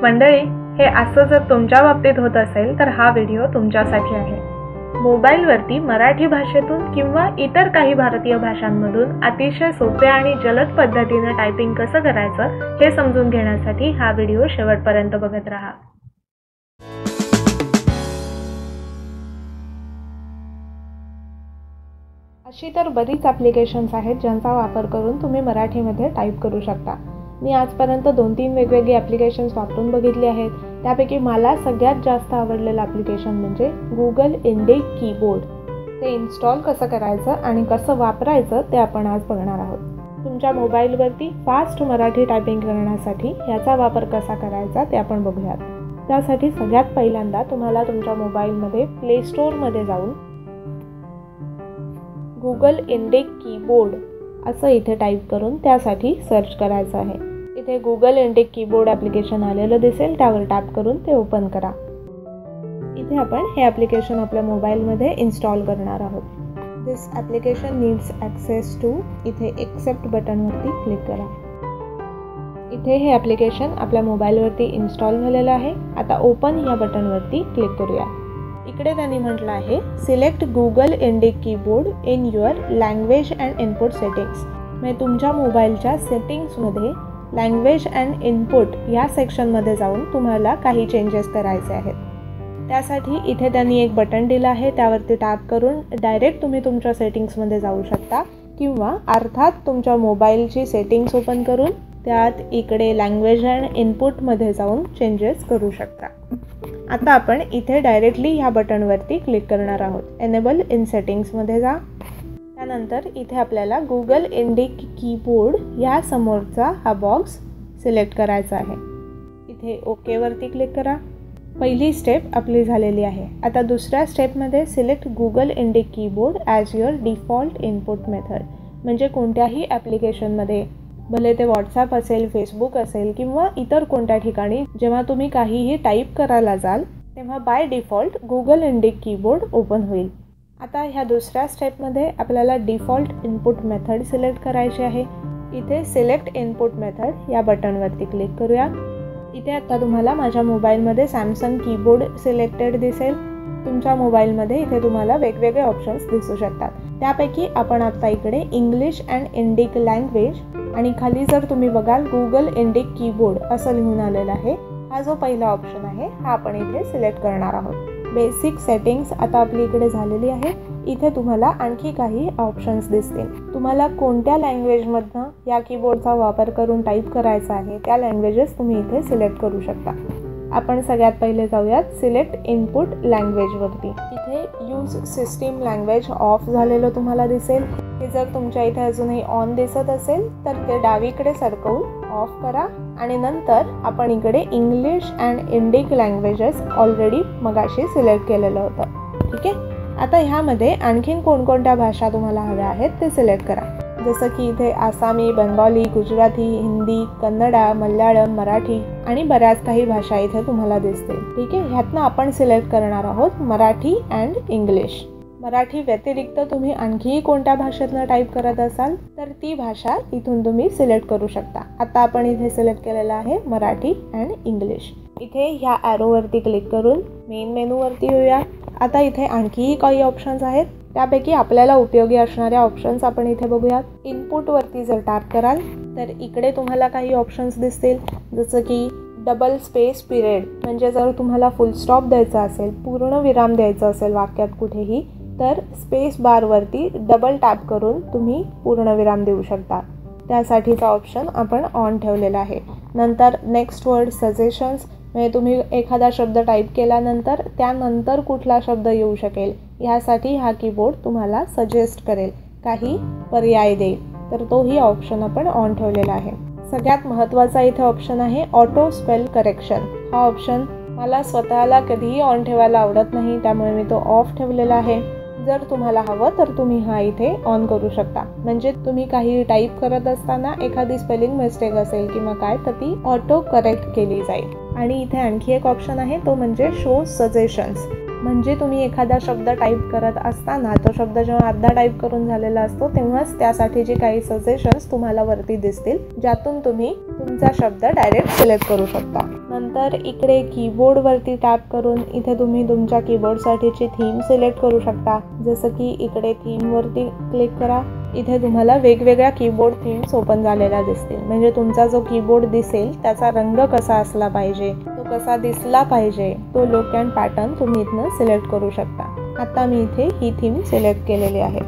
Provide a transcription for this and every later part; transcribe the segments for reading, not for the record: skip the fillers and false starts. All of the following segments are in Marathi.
मंडळी, हे असं जर तुमच्या बाबतीत होत असेल तर हा व्हिडिओ तुमच्यासाठी आहे. मोबाईलवरती मराठी भाषेतून किंवा इतर काही भारतीय भाषांमधून अतिशय सोप्या आणि जलद पद्धतीने टायपिंग कसं करायचं हे समजून घेण्यासाठी हा व्हिडिओ शेवटपर्यंत बघत राहा. अशी तर बरीच ॲप्लिकेशन्स आहेत ज्यांचा वापर करून तुम्ही मराठीमध्ये टाईप करू शकता. मी आजपर्यंत 2-3 वेगवेगळे ॲप्लिकेशन्स वापरून बघितले आहेत. त्यापैकी मला सगळ्यात जास्त आवडलेलं ॲप्लिकेशन म्हणजे गुगल इंडिक कीबोर्ड. ते इन्स्टॉल कसं करायचं आणि कसं वापरायचं ते आपण आज बघणार आहोत. तुमच्या मोबाईलवरती फास्ट मराठी टायपिंग करण्यासाठी याचा वापर कसा करायचा ते आपण बघूयात. त्यासाठी सगळ्यात पहिल्यांदा तुम्हाला तुमच्या मोबाईलमध्ये प्ले स्टोअरमध्ये जाऊन गुगल इंडिक कीबोर्ड असं इथे टाईप करून त्यासाठी सर्च करायचं आहे. इथे गुगल इंडिक कीबोर्ड ॲप्लिकेशन आलेलं दिसेल, त्यावर टॅप करून ते ओपन करा. इथे आपण हे ॲप्लिकेशन आपल्या मोबाईलमध्ये इन्स्टॉल करणार आहोत. दिस ॲप्लिकेशन नीड्स ॲक्सेस टू, इथे एक्सेप्ट बटनवरती क्लिक करा. इथे हे ॲप्लिकेशन आपल्या मोबाईलवरती इन्स्टॉल झालेलं आहे. आता ओपन या बटनवरती क्लिक करूया. इकडे त्यांनी म्हटलं आहे select Google Indic keyboard in your language and input settings. म्हणजे तुमच्या मोबाईलच्या सेटिंग्समध्ये लँग्वेज अँड इनपुट या सेक्शनमध्ये जाऊन तुम्हाला काही चेंजेस करायचे आहेत. त्यासाठी इथे त्यांनी एक बटन दिलं आहे, त्यावरती टॅप करून डायरेक्ट तुम्ही तुमच्या सेटिंग्समध्ये जाऊ शकता किंवा अर्थात तुमच्या मोबाईलची सेटिंग्स ओपन करून त्यात इकडे लँग्वेज अँड इनपुटमध्ये जाऊन चेंजेस करू शकता. आता आपण इथे डायरेक्टली ह्या बटनवरती क्लिक करणार आहोत. एनेबल इन सेटिंग्समध्ये जा. त्यानंतर इथे आपल्याला गुगल इंडिक कीबोर्ड या समोरचा हा बॉक्स सिलेक्ट करायचा आहे. इथे ओकेवरती क्लिक करा. पहिली स्टेप आपली झालेली आहे. आता दुसऱ्या स्टेपमध्ये select Google Indic keyboard as your default input method. म्हणजे कोणत्याही ॲप्लिकेशनमध्ये, भले ते व्हॉट्सॲप असेल, फेसबुक असेल किंवा इतर कोणत्या ठिकाणी जेव्हा तुम्ही काहीही टाईप करायला जाल तेव्हा by default Google Indic keyboard open होईल. आता ह्या दुसऱ्या स्टेपमध्ये आपल्याला डिफॉल्ट इनपुट मेथड सिलेक्ट करायची आहे. इथे सिलेक्ट इनपुट मेथड या बटनवरती क्लिक करूया. इथे आता तुम्हाला माझ्या मोबाईलमध्ये सॅमसंग कीबोर्ड सिलेक्टेड दिसेल. तुमच्या मोबाईलमध्ये इथे तुम्हाला वेगवेगळे ऑप्शन्स दिसू शकतात. त्यापैकी आपण आता इकडे इंग्लिश अँड इंडिक लँग्वेज आणि खाली जर तुम्ही बघाल गुगल इंडिक कीबोर्ड असं लिहून आलेलं आहे. हा जो पहिला ऑप्शन आहे हा आपण इथे सिलेक्ट करणार आहोत. बेसिक सेटिंग्स आता आपली इकडे झालेली आहे. इथे तुम्हाला आणखी काही ऑप्शन्स दिसतील. तुम्हाला कोणत्या लँग्वेजमधनं या कीबोर्डचा वापर करून टाईप करायचा आहे त्या लँग्वेजेस तुम्ही इथे सिलेक्ट करू शकता. आपण सगळ्यात पहिले जाऊयात सिलेक्ट इनपुट लँग्वेजवरती. इथे यूज सिस्टीम लँग्वेज ऑफ झालेलं तुम्हाला दिसेल. हे जर तुमच्या इथे अजूनही ऑन दिसत असेल तर ते डावीकडे सरकवून ऑफ करा आणि नंतर आपण इकडे English and Indic languages already मगाशी सिलेक्ट केलेलं होतं. ठीक आहे. आता ह्यामध्ये आणखीन कोणकोणत्या भाषा तुम्हाला हव्या आहेत ते सिलेक्ट करा. जसं की इथे आसामी, बंगाली, गुजराती, हिंदी, कन्नडा, मल्याळम, मराठी आणि बऱ्याच काही भाषा इथे तुम्हाला दिसतील. ठीक आहे. ह्यातनं आपण सिलेक्ट करणार आहोत मराठी अँड इंग्लिश. मराठी व्यतिरिक्त तुम्ही आणखीही कोणत्या भाषेतनं टाईप करत असाल तर ती भाषा इथून तुम्ही सिलेक्ट करू शकता. आता आपण इथे सिलेक्ट केलेलं आहे मराठी अँड इंग्लिश. इथे ह्या ॲरोवरती क्लिक करून मेन मेनूवरती येऊया. आता इथे आणखीही काही ऑप्शन्स आहेत. त्यापैकी आपल्याला उपयोगी असणाऱ्या ऑप्शन्स आपण इथे बघूयात. इनपुटवरती जर टॅप कराल तर इकडे तुम्हाला काही ऑप्शन्स दिसतील. जसं की डबल स्पेस पिरियड, म्हणजे जर तुम्हाला फुल स्टॉप द्यायचा असेल, पूर्ण विराम द्यायचा असेल वाक्यात कुठेही, तर स्पेस बारवरती डबल टॅप करून तुम्ही पूर्ण विराम देऊ शकता. त्यासाठीचा ऑप्शन आपण ऑन ठेवलेला आहे. नंतर नेक्स्ट वर्ड सजेशन्स, म्हणजे तुम्ही एखादा शब्द टाईप केल्यानंतर त्यानंतर कुठला शब्द येऊ शकेल ह्यासाठी हा कीबोर्ड तुम्हाला सजेस्ट करेल, काही पर्याय देईल, तर तोही ऑप्शन आपण ऑन ठेवलेला आहे. सगळ्यात महत्त्वाचा इथे ऑप्शन आहे ऑटो स्पेल करेक्शन. हा ऑप्शन मला स्वतःला कधीही ऑन ठेवायला आवडत नाही, त्यामुळे मी तो ऑफ ठेवलेला आहे. जर तुम्हाला हवं तर तुम्ही हा इथे ऑन करू शकता. म्हणजे तुम्ही काही टाईप करत असताना एखादी स्पेलिंग मिस्टेक असेल किंवा काय तर ती ऑटो करेक्ट केली जाईल. आणि इथे आणखी एक ऑप्शन आहे तो म्हणजे शो सजेशन्स. म्हणजे तुम्ही एखादा शब्द टाईप करत असताना तो शब्द जेव्हा अर्धा टाईप करून झालेला असतो तेव्हाच त्यासाठीचे काही सजेशन्स तुम्हाला वरती दिसतील, ज्यातून तुम्ही तुमचा शब्द डायरेक्ट सिलेक्ट करू शकता. नंतर इकडे कीबोर्डवरती टॅप करून इथे तुम्ही तुमच्या कीबोर्डसाठीची थीम सिलेक्ट करू शकता. जसं की इकडे थीमवरती क्लिक करा. इथे तुम्हाला वेगवेगळ्या कीबोर्ड थीम्स ओपन झालेल्या दिसतील. म्हणजे तुमचा जो कीबोर्ड दिसेल त्याचा रंग कसा असला पाहिजे, तो कसा दिसला पाहिजे, तो लुक अँड पॅटर्न तुम्ही इथनं सिलेक्ट करू शकता. आता मी इथे ही थीम सिलेक्ट केलेली आहे.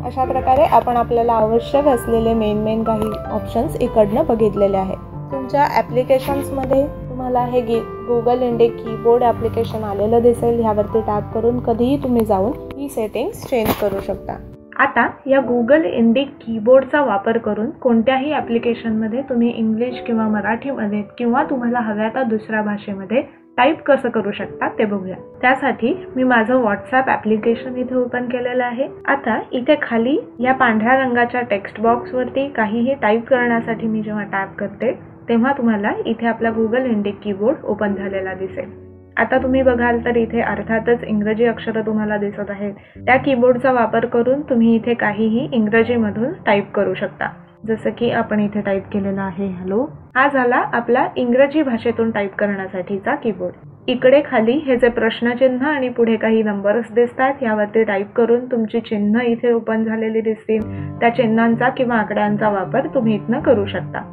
अशा प्रकारे आपण आपल्याला आवश्यक असलेले मेन काही ऑप्शन्स इकडनं बघितलेले आहेत. तुमच्या ॲप्लिकेशन्समध्ये तुम्हाला हे गुगल इंडिक कीबोर्ड ॲप्लिकेशन आलेलं दिसेल. ह्यावरती टॅप करून कधीही तुम्ही जाऊन ही सेटिंग्स चेंज करू शकता. आता या गुगल इंडिक कीबोर्डचा वापर करून कोणत्याही ॲप्लिकेशनमध्ये तुम्ही इंग्लिश किंवा मराठीमध्ये किंवा तुम्हाला हव्या त्या दुसऱ्या भाषेमध्ये टाईप कसं करू शकता ते बघूया. त्यासाठी मी माझं व्हॉट्सॲप ॲप्लिकेशन इथे ओपन केलेलं आहे. आता इथे खाली या पांढऱ्या रंगाच्या टेक्स्ट बॉक्सवरती काहीही टाईप करण्यासाठी मी जेव्हा टॅप करते तेव्हा तुम्हाला इथे आपला गुगल इंडिक कीबोर्ड ओपन झालेला दिसेल. आता तुम्ही बघाल तर इथे अर्थातच इंग्रजी अक्षरं तुम्हाला दिसत आहेत. त्या कीबोर्डचा वापर करून तुम्ही इथे काहीही इंग्रजीमधून टाईप करू शकता. जसं की आपण इथे टाईप केलेला आहे हॅलो. हा झाला आपला इंग्रजी भाषेतून टाईप करण्यासाठीचा कीबोर्ड. इकडे खाली हे जे प्रश्नचिन्ह आणि पुढे काही नंबर्स दिसतात यावरती टाईप करून तुमची चिन्ह इथे ओपन झालेली दिसतील. त्या चिन्हांचा किंवा आकड्यांचा वापर तुम्ही इथनं करू शकता.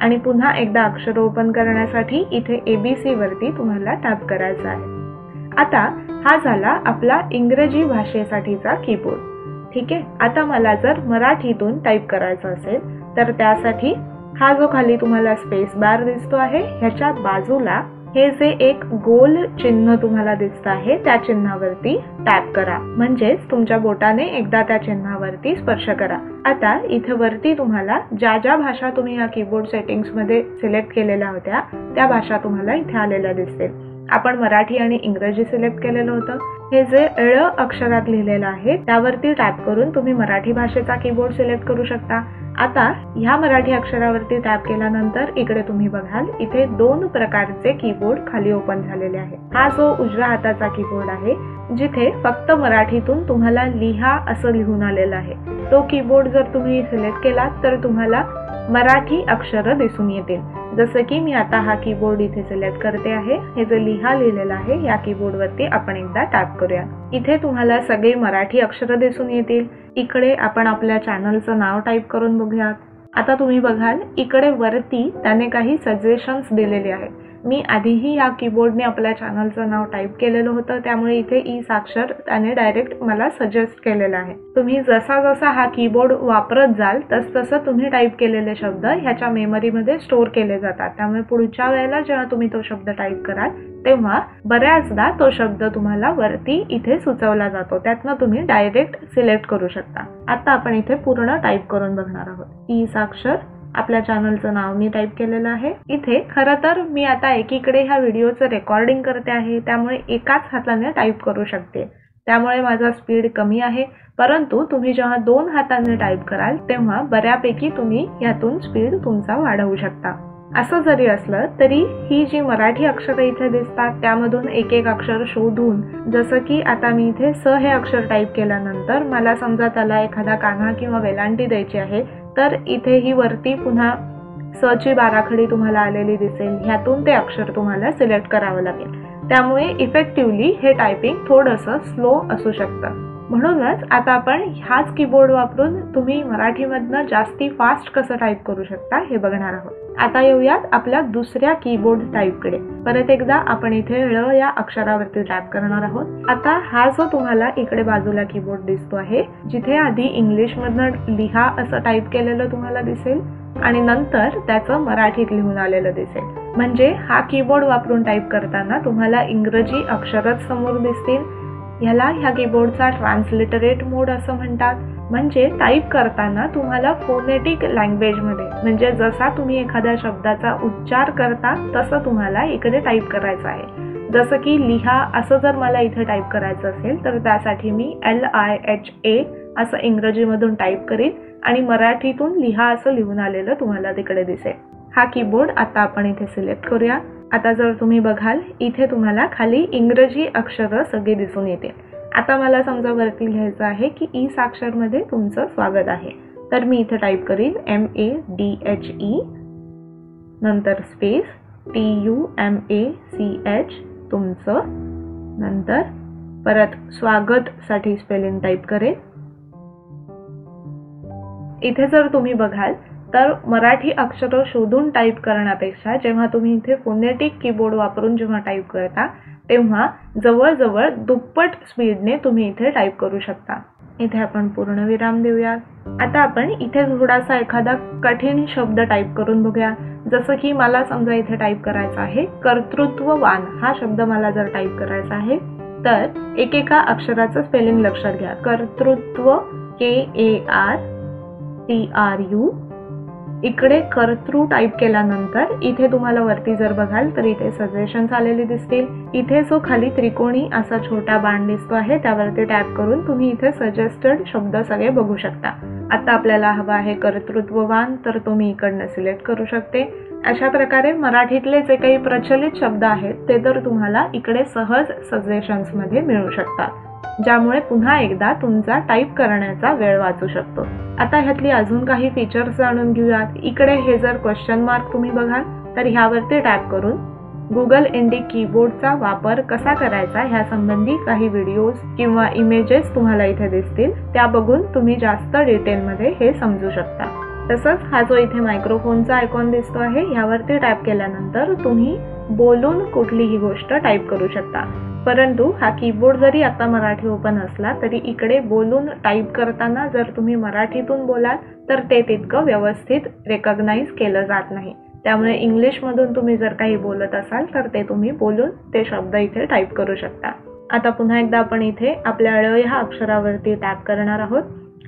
आणि पुन्हा एकदा अक्षर ओपन करण्यासाठी इथे ABC वरती तुम्हाला टॅप करायचं आहे. आता हा झाला आपला इंग्रजी भाषेसाठीचा कीबोर्ड. ठीक आहे. आता मला जर मराठीतून टाईप करायचं असेल तर त्यासाठी हा जो खाली तुम्हाला स्पेस बार दिसतो आहे ह्याच्या बाजूला हे जे एक गोल चिन्ह तुम्हाला दिसतं आहे त्या चिन्हावरती टॅप करा. म्हणजेच तुमच्या बोटाने एकदा त्या चिन्हावरती स्पर्श करा. आता इथे वरती तुम्हाला ज्या ज्या भाषा तुम्ही या कीबोर्ड सेटिंग्समध्ये सिलेक्ट केलेल्या होत्या त्या भाषा तुम्हाला इथे आलेल्या दिसतील. आपण मराठी आणि इंग्रजी सिलेक्ट केलेलं होतं. हे जे ळ अक्षरात लिहिलेलं आहे त्यावरती टॅप करून तुम्ही मराठी भाषेचा कीबोर्ड सिलेक्ट करू शकता. आता ह्या मराठी अक्षरावरती टॅप केल्यानंतर इकडे तुम्ही बघाल इथे 2 प्रकारचे कीबोर्ड खाली ओपन झालेले आहे. हा जो उजव्या हाताचा कीबोर्ड आहे जिथे फक्त मराठीतून तुम्हाला लिहा असं लिहून आलेलं आहे, तो कीबोर्ड जर तुम्ही सिलेक्ट केला तर तुम्हाला मराठी अक्षरं दिसून येतील. जसं की मी आता हा कीबोर्ड इथे सिलेक्ट करते आहे. हे जे लिहा लिहिलेलं आहे या कीबोर्डवरती आपण एकदा टॅप करूया. इथे तुम्हाला सगळे मराठी अक्षरं दिसून येतील. इकडे आपण आपल्या चॅनलचं नाव टाईप करून बघूयात. आता तुम्ही बघाल इकडे वरती त्याने काही सजेशन्स दिलेले आहेत. मी आधीही या कीबोर्डने आपल्या चॅनलचं नाव टाईप केलेलं होतं त्यामुळे इथे ESakshar त्याने डायरेक्ट मला सजेस्ट केलेलं आहे. तुम्ही जसा जसा हा कीबोर्ड वापरत जाल तसं तुम्ही टाईप केलेले शब्द ह्याच्या मेमरीमध्ये स्टोअर केले जातात. त्यामुळे पुढच्या वेळेला जेव्हा तुम्ही तो शब्द टाईप कराल तेव्हा बऱ्याचदा तो शब्द तुम्हाला वरती इथे सुचवला जातो. त्यातनं तुम्ही डायरेक्ट सिलेक्ट करू शकता. आता आपण इथे पूर्ण टाईप करून बघणार आहोत. ESakshar आपल्या चॅनलचं नाव मी टाईप केलेलं आहे. इथे खरं तर मी आता एकीकडे ह्या व्हिडिओचं रेकॉर्डिंग करते आहे त्यामुळे एकाच हाताने टाईप करू शकते, त्यामुळे माझा स्पीड कमी आहे. परंतु तुम्ही जेव्हा 2 हातांनी टाईप कराल तेव्हा बऱ्यापैकी तुम्ही यातून स्पीड तुमचा वाढवू शकता. असं जरी असलं तरी ही जी मराठी अक्षरं इथे दिसतात त्यामधून एक एक अक्षर शोधून, जसं की आता मी इथे स हे अक्षर टाईप केल्यानंतर मला समजा त्याला एखादा कान्हा किंवा वेलांटी द्यायची आहे तर इथे ही वरती पुन्हा स ची बाराखडी तुम्हाला आलेली दिसेल. ह्यातून ते अक्षर तुम्हाला सिलेक्ट करावं लागेल. त्यामुळे इफेक्टिव्हली हे टायपिंग थोडंसं स्लो असू शकतं. म्हणूनच आता आपण ह्याच कीबोर्ड वापरून तुम्ही मराठीमधनं जास्ती फास्ट कसं टाईप करू शकता हे बघणार आहोत. आता येऊयात आपल्या दुसऱ्या कीबोर्ड टाईपकडे. परत एकदा आपण इथे ळ या अक्षरावरती टॅप करणार आहोत. आता हा जो तुम्हाला इकडे बाजूला कीबोर्ड दिसतो आहे जिथे आधी इंग्लिशमधनं लिहा असं टाईप केलेलं तुम्हाला दिसेल आणि नंतर त्याचं मराठीत लिहून आलेलं दिसेल. म्हणजे हा कीबोर्ड वापरून टाईप करताना तुम्हाला इंग्रजी अक्षरच समोर दिसतील. ह्याला ह्या कीबोर्डचा ट्रान्सलिटरेट मोड असं म्हणतात. म्हणजे टाईप करताना तुम्हाला फोनेटिक लँग्वेजमध्ये, म्हणजे जसा तुम्ही एखाद्या शब्दाचा उच्चार करता तसं तुम्हाला इकडे टाईप करायचं आहे. जसं की लिहा असं जर मला इथे टाईप करायचं असेल तर त्यासाठी मी LIHA असं इंग्रजीमधून टाईप करीन आणि मराठीतून लिहा असं लिहून आलेलं तुम्हाला तिकडे दिसेल. हा कीबोर्ड आता आपण इथे सिलेक्ट करूया. आता जर तुम्ही बघाल इथे तुम्हाला खाली इंग्रजी अक्षरं सगळे दिसून येतील. आता मला समजा वरती लिहायचं आहे की ESakshar मध्ये तुमचं स्वागत आहे. तर मी इथे टाईप करीन MADHE नंतर स्पेस TUMACH तुमचं, नंतर परत स्वागत साठी स्पेलिंग टाईप करेन. इथे जर तुम्ही बघाल तर मराठी अक्षरं शोधून टाईप करण्यापेक्षा जेव्हा तुम्ही इथे फोनेटिक कीबोर्ड वापरून जेव्हा टाईप करता तेव्हा जवळजवळ दुप्पट स्पीडने तुम्ही इथे टाईप करू शकता. इथे आपण पूर्णविराम देऊया. आता आपण इथे थोडासा एखादा कठीण शब्द टाईप करून बघूया. जसं की मला समजा इथे टाईप करायचा आहे कर्तृत्ववान हा शब्द मला जर टाईप करायचा आहे तर एकेका अक्षराचं स्पेलिंग लक्षात घ्या. कर्तृत्व KARTRU. इकडे कर्तृ टाईप केल्यानंतर इथे तुम्हाला वरती जर बघाल तर इथे सजेशन्स आलेले दिसतील. इथे जो खाली त्रिकोणी असा छोटा बाण दिसतो आहे त्यावरती टॅप करून तुम्ही इथे सजेस्टेड शब्द सगळे बघू शकता. आता आपल्याला हवा आहे कर्तृत्ववान तर तुम्ही इकडनं सिलेक्ट करू शकते. अशा प्रकारे मराठीतले जे काही प्रचलित शब्द आहेत ते तर तुम्हाला इकडे सहज सजेशन्स मध्ये मिळू शकतात, ज्यामुळे पुन्हा एकदा तुमचा टाईप करण्याचा वेळ वाचू शकतो. आता ह्यातली अजून काही फीचर्स जाणून घेऊयात. इकडे हे जर क्वेश्चन मार्क तुम्ही बघाल तर ह्यावरती टॅप करून गुगल इंडिक कीबोर्डचा वापर कसा करायचा ह्या संबंधी काही व्हिडिओज किंवा इमेजेस तुम्हाला इथे दिसतील. त्या बघून तुम्ही जास्त डिटेलमध्ये हे समजू शकता. तसंच हा जो इथे मायक्रोफोनचा आयकॉन दिसतो आहे ह्यावरती टॅप केल्यानंतर तुम्ही बोलून कुठलीही गोष्ट टाईप करू शकता. परंतु हा कीबोर्ड जरी आता मराठी ओपन असला तरी इकडे बोलून टाईप करताना जर तुम्ही मराठीतून बोलाल तर ते तितकं व्यवस्थित रेकॉग्नाइज केलं जात नाही. त्यामुळे इंग्लिशमधून तुम्ही जर काही बोलत असाल तर ते तुम्ही बोलून ते शब्द इथे टाईप करू शकता. आता पुन्हा एकदा आपण इथे आपल्या ळ ह्या अक्षरावरती टॅप करणार आहोत.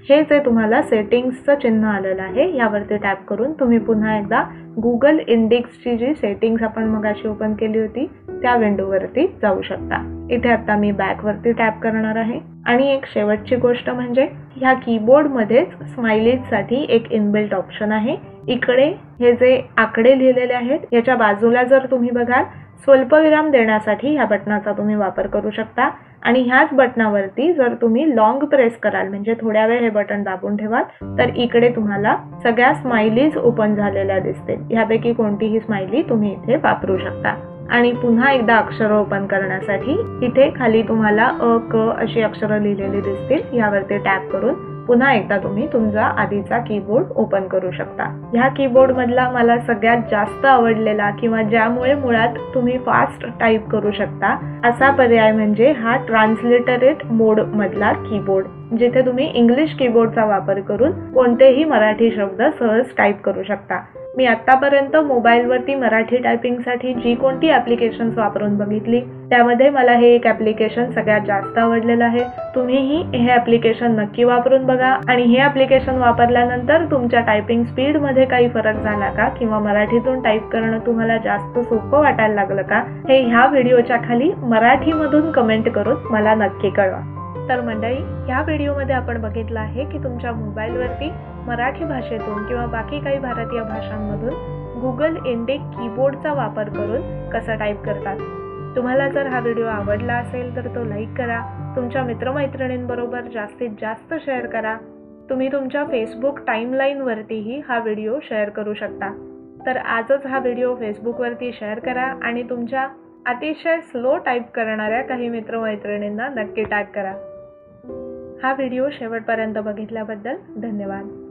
हे जे तुम्हाला सेटिंग्सचं चिन्ह आलेलं आहे यावरती टॅप करून तुम्ही पुन्हा एकदा गुगल इंडेक्सची जी सेटिंग्स आपण मगाशी ओपन केली होती त्या विंडोवरती जाऊ शकता. इथे आता मी बॅकवरती टॅप करणार आहे. आणि एक शेवटची गोष्ट म्हणजे ह्या कीबोर्डमध्येच स्माइलीजसाठी एक इनबिल्ट ऑप्शन आहे. इकडे हे जे आकडे लिहिलेले आहेत याच्या बाजूला जर तुम्ही बघाल स्वल्पविराम देण्यासाठी ह्या बटनाचा तुम्ही वापर करू शकता. आणि ह्याच बटनावरती जर तुम्ही लॉंग प्रेस कराल म्हणजे थोड्या वेळ हे बटन दाबून ठेवाल तर इकडे तुम्हाला सगळ्या स्माइलीज ओपन झालेल्या दिसतील. ह्यापैकी कोणतीही स्माइली तुम्ही इथे वापरू शकता. आणि पुन्हा एकदा अक्षर ओपन करण्यासाठी इथे खाली तुम्हाला अ क अशी अक्षरं लिहिलेली दिसतील. यावरती टॅप करून पुन्हा एकदा तुम्ही तुमचा आधीचा कीबोर्ड ओपन करू शकता. ह्या कीबोर्ड मधला मला सगळ्यात जास्त आवडलेला किंवा ज्यामुळे मुळात तुम्ही फास्ट टाईप करू शकता असा पर्याय म्हणजे हा ट्रान्सलिटरेट मोड मधला कीबोर्ड, जिथे तुम्ही इंग्लिश कीबोर्डचा वापर करून कोणतेही मराठी शब्द सहज टाईप करू शकता. मी आतापर्यंत मोबाईलवरती मराठी टायपिंगसाठी जी कोणती ॲप्लिकेशन्स वापरून बघितली त्यामध्ये मला हे एक ॲप्लिकेशन सगळ्यात जास्त आवडलेलं आहे. तुम्हीही हे ॲप्लिकेशन नक्की वापरून बघा. आणि हे ॲप्लिकेशन वापरल्यानंतर तुमच्या टायपिंग स्पीडमध्ये काही फरक झाला का किंवा मराठीतून टाईप करणं तुम्हाला जास्त सोपं वाटायला लागलं का हे ह्या व्हिडिओच्या खाली मराठीमधून कमेंट करून मला नक्की कळवा. तर मंडळी, ह्या व्हिडिओमध्ये आपण बघितलं आहे की तुमच्या मोबाईलवरती मराठी भाषेतून किंवा बाकी काही भारतीय भाषांमधून गुगल इंडिक कीबोर्डचा वापर करून कसं टाईप करतात. तुम्हाला जर हा व्हिडिओ आवडला असेल तर तो लाईक करा. तुमच्या मित्रमैत्रिणींबरोबर जास्तीत जास्त शेअर करा. तुम्ही तुमच्या फेसबुक टाईमलाईनवरतीही हा व्हिडिओ शेअर करू शकता. तर आजच हा व्हिडिओ फेसबुकवरती शेअर करा आणि तुमच्या अतिशय स्लो टाईप करणाऱ्या काही मित्रमैत्रिणींना नक्की टॅग करा. हा व्हिडिओ शेवटपर्यंत बघितल्याबद्दल धन्यवाद.